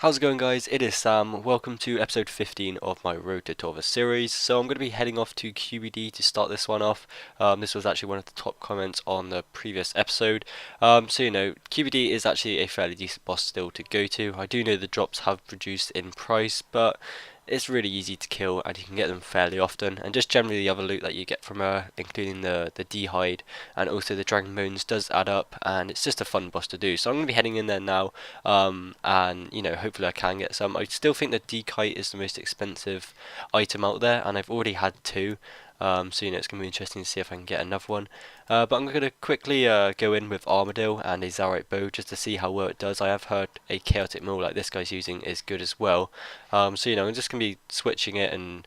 How's it going, guys? It is Sam. Welcome to episode 15 of my Road to Torva series. So I'm going to be heading off to QBD to start this one off. This was actually one of the top comments on the previous episode. QBD is actually a fairly decent boss still to go to. I do know the drops have reduced in price, but it's really easy to kill and you can get them fairly often, and just generally the other loot that you get from her, including the D-hide and also the dragon bones, does add up, and it's just a fun boss to do. So I'm going to be heading in there now, and hopefully I can get some. I still think the D-kite is the most expensive item out there, and I've already had two. It's going to be interesting to see if I can get another one. But I'm going to quickly go in with Armadillo and a Zarite bow just to see how well it does. I have heard a chaotic maul like this guy's using is good as well. I'm just going to be switching it and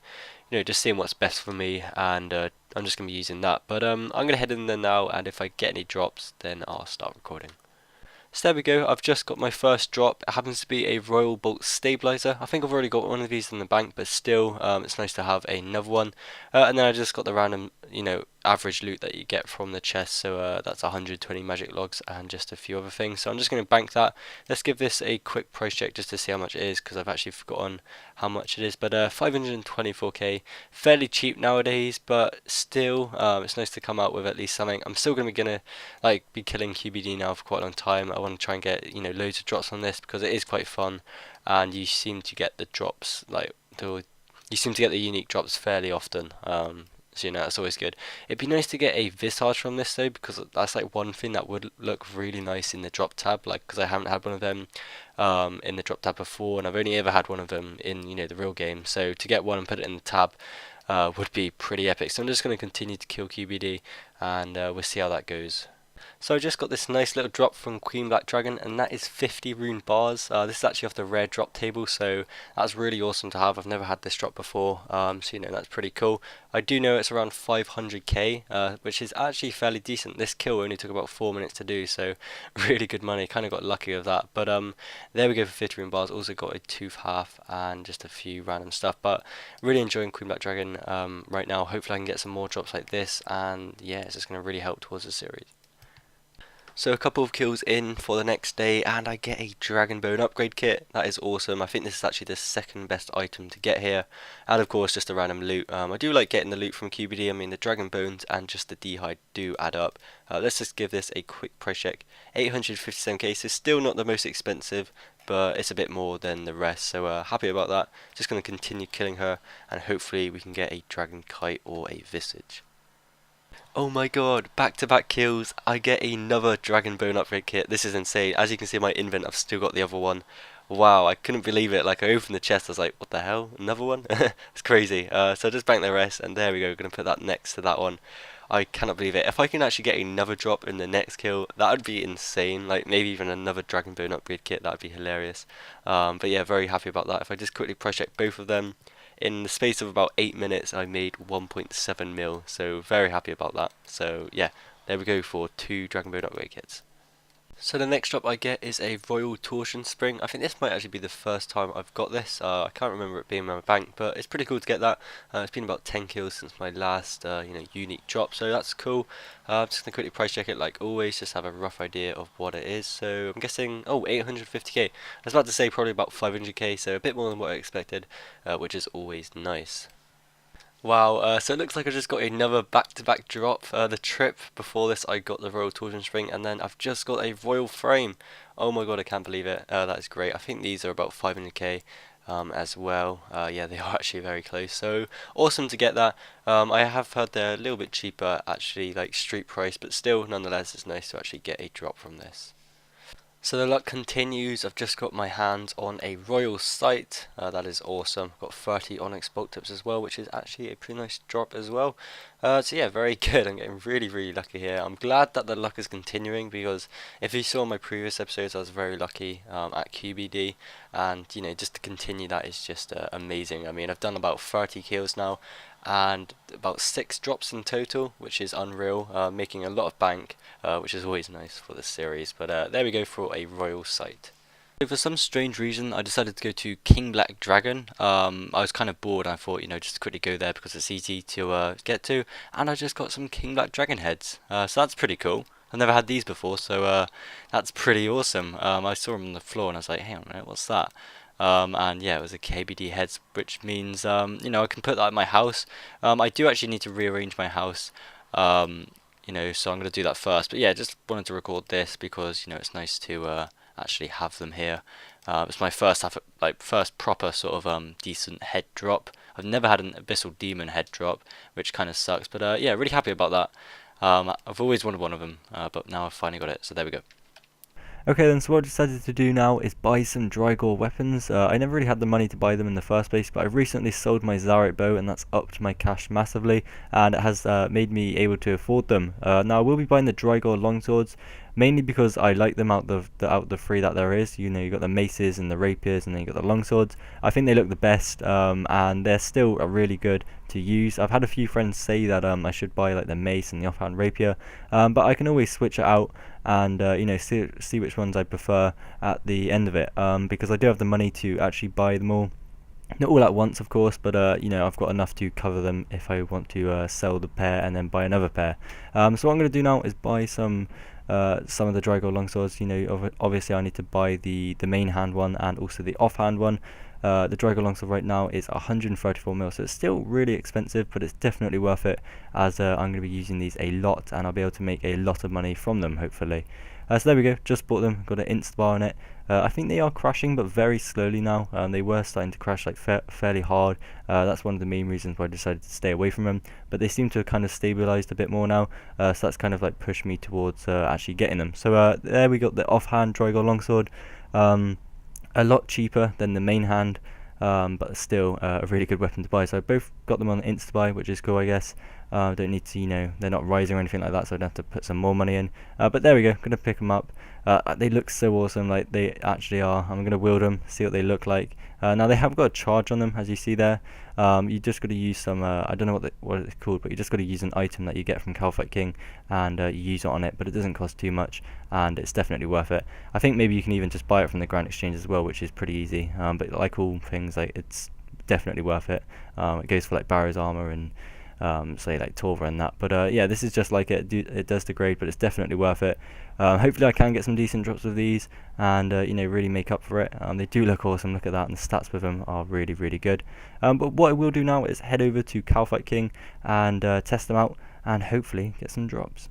just seeing what's best for me, and I'm just going to be using that. But I'm going to head in there now, and if I get any drops, then I'll start recording. So there we go, I've just got my first drop. It happens to be a Royal Bolt Stabilizer. I think I've already got one of these in the bank, but still, it's nice to have another one. And then I just got the random, average loot that you get from the chest. So that's 120 magic logs and just a few other things. So I'm just going to bank that. Let's give this a quick price check just to see how much it is, because I've actually forgotten how much it is. But 524k, fairly cheap nowadays, but still, it's nice to come out with at least something. I'm still going to be killing QBD now for quite a long time. I want to try and get loads of drops on this because it is quite fun, and you seem to get the drops you seem to get the unique drops fairly often. That's always good. It'd be nice to get a Visage from this though, because that's like one thing that would look really nice in the drop tab, because I haven't had one of them in the drop tab before, and I've only ever had one of them in the real game. So to get one and put it in the tab would be pretty epic. So I'm just going to continue to kill QBD, and we'll see how that goes. So I just got this nice little drop from Queen Black Dragon, and that is 50 rune bars. This is actually off the rare drop table, so that's really awesome to have. I've never had this drop before, that's pretty cool. I do know it's around 500k, which is actually fairly decent. This kill only took about 4 minutes to do, so really good money. Kind of got lucky with that, but there we go for 50 rune bars. Also got a tooth half and just a few random stuff, but really enjoying Queen Black Dragon right now. Hopefully I can get some more drops like this, and yeah, it's just going to really help towards the series. So a couple of kills in for the next day, and I get a Dragon Bone upgrade kit. That is awesome. I think this is actually the second best item to get here, and of course just a random loot. I do like getting the loot from QBD. I mean, the Dragon Bones and just the D-hide do add up. Let's just give this a quick price check. 857k, so still not the most expensive, but it's a bit more than the rest, so happy about that. Just going to continue killing her, and hopefully we can get a Dragon Kite or a Visage. Oh my god, back-to-back kills. I get another Dragon Bone upgrade kit. This is insane. As you can see in my invent, I've still got the other one. Wow, I couldn't believe it. Like, I opened the chest, I was like, what the hell? Another one? It's crazy. So I just banked the rest, and there we go. Going to put that next to that one. I cannot believe it. If I can actually get another drop in the next kill, that would be insane. Like, maybe even another Dragon Bone upgrade kit, that would be hilarious. But yeah, very happy about that. If I just quickly price check both of them, in the space of about 8 minutes I made 1.7 mil, so very happy about that. So yeah, there we go for 2 Dragon Bone upgrade kits. So the next drop I get is a Royal Torsion Spring. I think this might actually be the first time I've got this. I can't remember it being in my bank, but it's pretty cool to get that. It's been about 10 kills since my last unique drop, so that's cool. I'm just going to quickly price check it like always, just have a rough idea of what it is. So I'm guessing, 850k. I was about to say probably about 500k, so a bit more than what I expected, which is always nice. Wow, so it looks like I just got another back-to-back drop. The trip before this I got the Royal Torsion Spring, and then I've just got a Royal Frame. Oh my god, I can't believe it. That is great. I think these are about 500k as well. Yeah, they are actually very close, so awesome to get that. I have heard they're a little bit cheaper actually, like street price, but still nonetheless it's nice to actually get a drop from this. So the luck continues. I've just got my hands on a Royal Sight. That is awesome. I've got 30 Onyx Bolt Tips as well, which is actually a pretty nice drop as well. So yeah, very good. I'm getting really lucky here. I'm glad that the luck is continuing, because if you saw my previous episodes, I was very lucky at QBD, and just to continue that is just amazing. I mean, I've done about 30 kills now, and about 6 drops in total, which is unreal, making a lot of bank, which is always nice for this series. But there we go for a Royal Sight. So for some strange reason, I decided to go to King Black Dragon. I was kind of bored, and I thought, just quickly go there because it's easy to get to, and I just got some King Black Dragon heads, so that's pretty cool. I've never had these before, so that's pretty awesome. I saw them on the floor, and I was like, hang on a minute, what's that? And yeah, it was a KBD heads, which means you know, I can put that in my house. I do actually need to rearrange my house, you know, so I'm gonna do that first. But yeah, just wanted to record this because you know it's nice to actually have them here. It's my first proper sort of decent head drop. I've never had an Abyssal Demon head drop, which kind of sucks. But yeah, really happy about that. I've always wanted one of them, but now I've finally got it. So there we go. Okay then, so what I decided to do now is buy some Drygor weapons. I never really had the money to buy them in the first place, but I've recently sold my Zarite bow and that's upped my cash massively, and it has made me able to afford them. Now I will be buying the Drygor longswords, mainly because I like them out the three that there is. You know, you got the maces and the rapiers, and then you got the longswords. I think they look the best, and they're still really good to use. I've had a few friends say that I should buy like the mace and the offhand rapier, but I can always switch it out and you know, see which ones I prefer at the end of it, because I do have the money to actually buy them all. Not all at once, of course, but you know, I've got enough to cover them if I want to sell the pair and then buy another pair. So what I'm going to do now is buy some of the Drygor longswords. You know, obviously I need to buy the main hand one and also the offhand one. The Drygor longsword right now is 134 mil, so it's still really expensive, but it's definitely worth it as I'm going to be using these a lot, and I'll be able to make a lot of money from them, hopefully. So there we go, just bought them, got an insta-bar on it. I think they are crashing, but very slowly now. They were starting to crash like fairly hard. That's one of the main reasons why I decided to stay away from them. But they seem to have kind of stabilized a bit more now, so that's kind of like pushed me towards actually getting them. So there we got the offhand Drygor longsword. A lot cheaper than the main hand, but still a really good weapon to buy. So I both got them on insta buy, which is cool, I guess. Don't need to, you know, they're not rising or anything like that, so I don't have to put some more money in. But there we go, gonna pick them up. They look so awesome, like they actually are. I'm gonna wield them, see what they look like. Now they have got a charge on them, as you see there. You just got to use some, I don't know what it's called, but you just got to use an item that you get from Calfight King, and you use it on it, but it doesn't cost too much, and it's definitely worth it. I think maybe you can even just buy it from the Grand Exchange as well, which is pretty easy, but like all things, like it's definitely worth it. It goes for like Barrow's armor and say like Torva and that, but yeah, this is just like it does degrade, but it's definitely worth it. Hopefully I can get some decent drops of these and you know, really make up for it. They do look awesome, look at that, and the stats with them are really good. But what I will do now is head over to Calfight King and test them out and hopefully get some drops.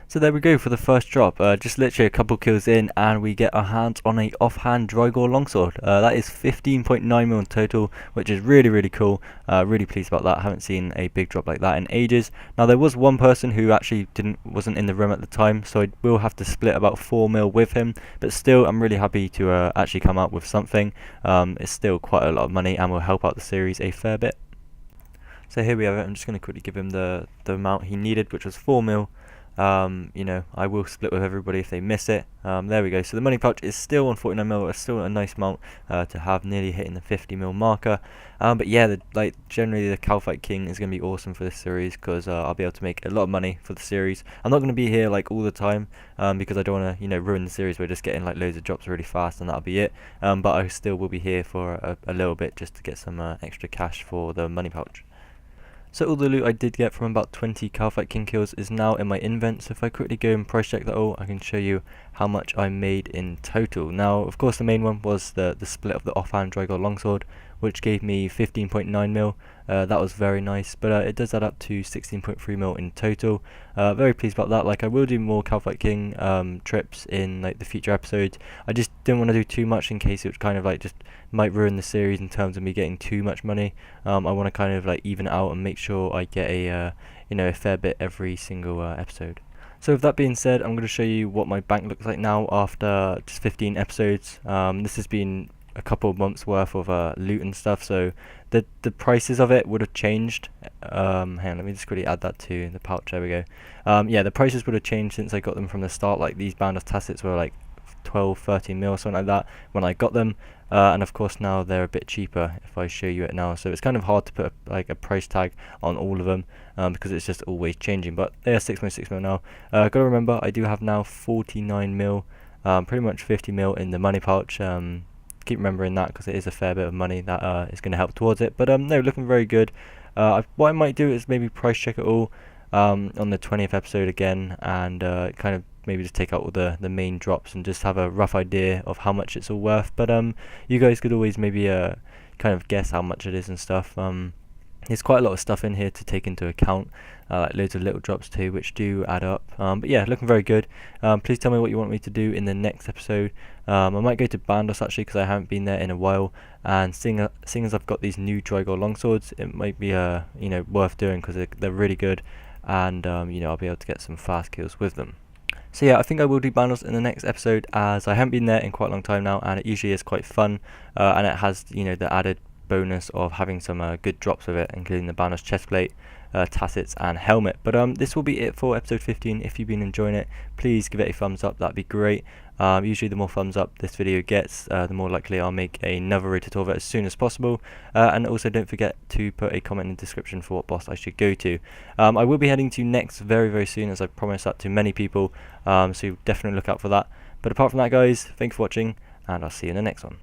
So there we go for the first drop, just literally a couple kills in and we get our hands on a offhand Drygor longsword. That is 15.9 mil in total, which is really cool. Really pleased about that. I haven't seen a big drop like that in ages. Now there was one person who actually wasn't in the room at the time, so I will have to split about 4 mil with him, but still I'm really happy to actually come up with something. It's still quite a lot of money and will help out the series a fair bit. So here we have it. I'm just going to quickly give him the amount he needed, which was 4 mil. You know, I will split with everybody if they miss it. There we go. So the money pouch is still on 49 mil. It's still a nice amount to have, nearly hitting the 50 mil marker. But yeah, generally the Calfight King is going to be awesome for this series because I'll be able to make a lot of money for the series. I'm not going to be here like all the time because I don't want to, you know, ruin the series by just getting like loads of drops really fast and that'll be it. But I still will be here for a little bit just to get some extra cash for the money pouch. So all the loot I did get from about 20 Calfight King kills is now in my invent, so if I quickly go and price check that all, I can show you how much I made in total. Now, of course, the main one was the split of the offhand Drygor longsword, which gave me 15.9 mil. That was very nice, but it does add up to 16.3 mil in total. Very pleased about that. Like, I will do more Calfight King trips in like the future episodes. I just didn't want to do too much in case it would kind of like just might ruin the series in terms of me getting too much money. I want to kind of like even it out and make sure I get a you know, a fair bit every single episode. So with that being said, I'm going to show you what my bank looks like now after just 15 episodes. This has been a couple of months worth of loot and stuff, so the prices of it would have changed. Hang on, let me just quickly add that to the pouch. There we go. Yeah, the prices would have changed since I got them from the start. Like these band of tassets were like 12-13 mil or something like that when I got them, and of course now they're a bit cheaper if I show you it now, so it's kind of hard to put like a price tag on all of them because it's just always changing, but they are 6.6 mil now. Gotta remember I do have now 49 mil, pretty much 50 mil in the money pouch. Keep remembering that because it is a fair bit of money that is going to help towards it, but no, looking very good. What I might do is maybe price check it all on the 20th episode again and kind of maybe just take out all the main drops and just have a rough idea of how much it's all worth. But you guys could always maybe kind of guess how much it is and stuff. There's quite a lot of stuff in here to take into account, like loads of little drops too, which do add up. But yeah, looking very good. Please tell me what you want me to do in the next episode. I might go to Bandos actually, because I haven't been there in a while, and seeing as I've got these new Drygor longswords, it might be worth doing, because they're really good, and I'll be able to get some fast kills with them. So yeah, I think I will do Bandos in the next episode, as I haven't been there in quite a long time now, and it usually is quite fun, and it has the added bonus of having some good drops with it, including the Bandos chestplate, tassets and helmet. But this will be it for episode 15. If you've been enjoying it, please give it a thumbs up, that'd be great. Usually the more thumbs up this video gets, the more likely I'll make another Road to Torva as soon as possible. And also don't forget to put a comment in the description for what boss I should go to. I will be heading to Next very, very soon, as I promised that to many people, so definitely look out for that. But apart from that, guys, thanks for watching, and I'll see you in the next one.